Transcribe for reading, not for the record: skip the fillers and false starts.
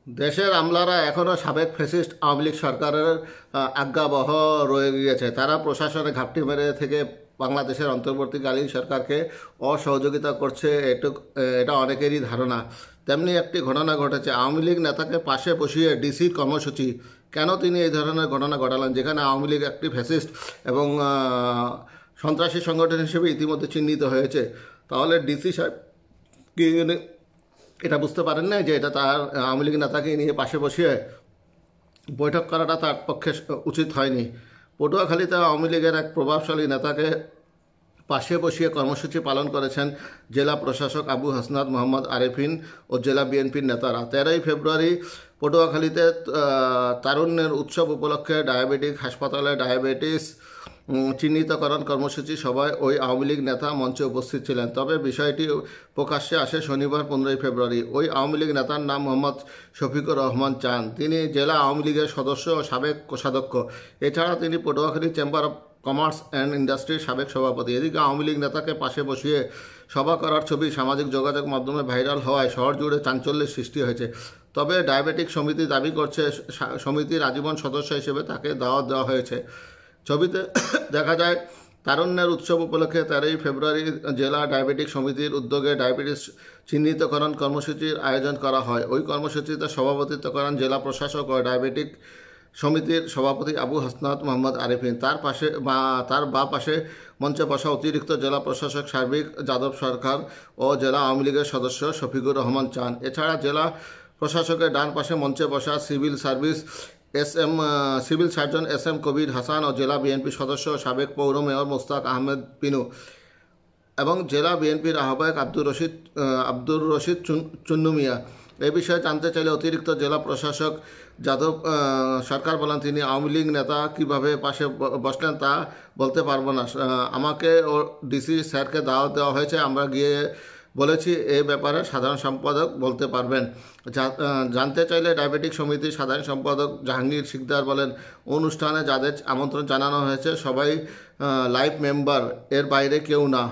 দেশের আমলারা এখনও সাবেক ফ্যাসিস্ট আওয়ামী লীগ সরকারের আজ্ঞাবহ রয়ে গিয়েছে। তারা প্রশাসনে ঘাপটি মেরে থেকে বাংলাদেশের অন্তর্বর্তীকালীন সরকারকে অসহযোগিতা করছে, এটা অনেকেরই ধারণা। তেমনি একটি ঘটনা ঘটেছে, আওয়ামী লীগ নেতাকে পাশে বসিয়ে ডিসির কর্মসূচি। কেন তিনি এই ধরনের ঘটনা ঘটালেন, যেখানে আওয়ামী লীগ একটি ফ্যাসিস্ট এবং সন্ত্রাসী সংগঠন হিসেবে ইতিমধ্যে চিহ্নিত হয়েছে? তাহলে ডিসি সাহেব কি এটা বুঝতে পারেন না যে এটা তার আওয়ামী লীগ নেতাকে নিয়ে পাশে বসিয়ে বৈঠক করাটা তার পক্ষে উচিত হয়নি? পটুয়াখালীতে আওয়ামী লীগের এক প্রভাবশালী নেতাকে পাশে বসিয়ে কর্মসূচি পালন করেছেন জেলা প্রশাসক আবু হাসনাত মোহাম্মদ আরেফিন ও জেলা বিএনপির নেতারা। 13ই ফেব্রুয়ারি পটুয়াখালীতে তারুণ্যের উৎসব উপলক্ষে ডায়াবেটিক হাসপাতালে ডায়াবেটিস চিহ্নিতকরণ কর্মসূচি সভায় ওই আওয়ামী লীগ নেতা মঞ্চে উপস্থিত ছিলেন। তবে বিষয়টি প্রকাশ্যে আসে শনিবার 15ই ফেব্রুয়ারি। ওই আওয়ামী লীগ নেতার নাম মোহাম্মদ শফিকুর রহমান চান। তিনি জেলা আওয়ামী লীগের সদস্য ও সাবেক কোষাধ্যক্ষ। এছাড়া তিনি Patuakhali chamber of commerce and ইন্ডাস্ট্রির সাবেক সভাপতি। এদিকে আওয়ামী লীগ নেতাকে পাশে বসিয়ে সভা করার ছবি সামাজিক যোগাযোগ মাধ্যমে ভাইরাল হওয়ায় শহর জুড়ে চাঞ্চল্যের সৃষ্টি হয়েছে। তবে ডায়াবেটিক সমিতি দাবি করছে সমিতির আজীবন সদস্য হিসেবে তাকে দাওয়াত দেওয়া হয়েছে। ছবিতে দেখা যায় তারুণ্যের উৎসব উপলক্ষে 13ই ফেব্রুয়ারি জেলা ডায়াবেটিক সমিতির উদ্যোগে ডায়াবেটিস চিহ্নিতকরণ কর্মসূচির আয়োজন করা হয়। ওই কর্মসূচিতে সভাপতিত্ব করেন জেলা প্রশাসক ও ডায়াবেটিক সমিতির সভাপতি আবু হাসনাত মোহাম্মদ আরেফিন। তার বা পাশে মঞ্চে বসা অতিরিক্ত জেলা প্রশাসক সার্বিক যাদব সরকার ও জেলা আওয়ামী লীগের সদস্য শফিকুর রহমান চান। এছাড়া জেলা প্রশাসকের ডান পাশে মঞ্চে বসা সিভিল সার্জন এস এম কবির হাসান ও জেলা বিএনপির সদস্য সাবেক পৌর মেয়র মোস্তাক আহমেদ পিনু এবং জেলা বিএনপির আহ্বায়ক আব্দুর রশিদ চুন্নু মিয়া। এ বিষয়ে জানতে চাইলে অতিরিক্ত জেলা প্রশাসক যাদব সরকার বলেন, তিনি আওয়ামী লীগ নেতা কীভাবে পাশে বসলেন তা বলতে পারবো না। আমাকে ও ডিসি স্যারকে দাওয়াত দেওয়া হয়েছে, আমরা গিয়ে বলেছি, এ ব্যাপারে সাধারণ সম্পাদক বলতে পারবেন। জানতে চাইলে ডায়াবেটিক সমিতির সাধারণ সম্পাদক জাহাঙ্গীর শিকদার বলেন, অনুষ্ঠানে যাদের আমন্ত্রণ জানানো হয়েছে সবাই লাইভ মেম্বার, এর বাইরে কেউ না।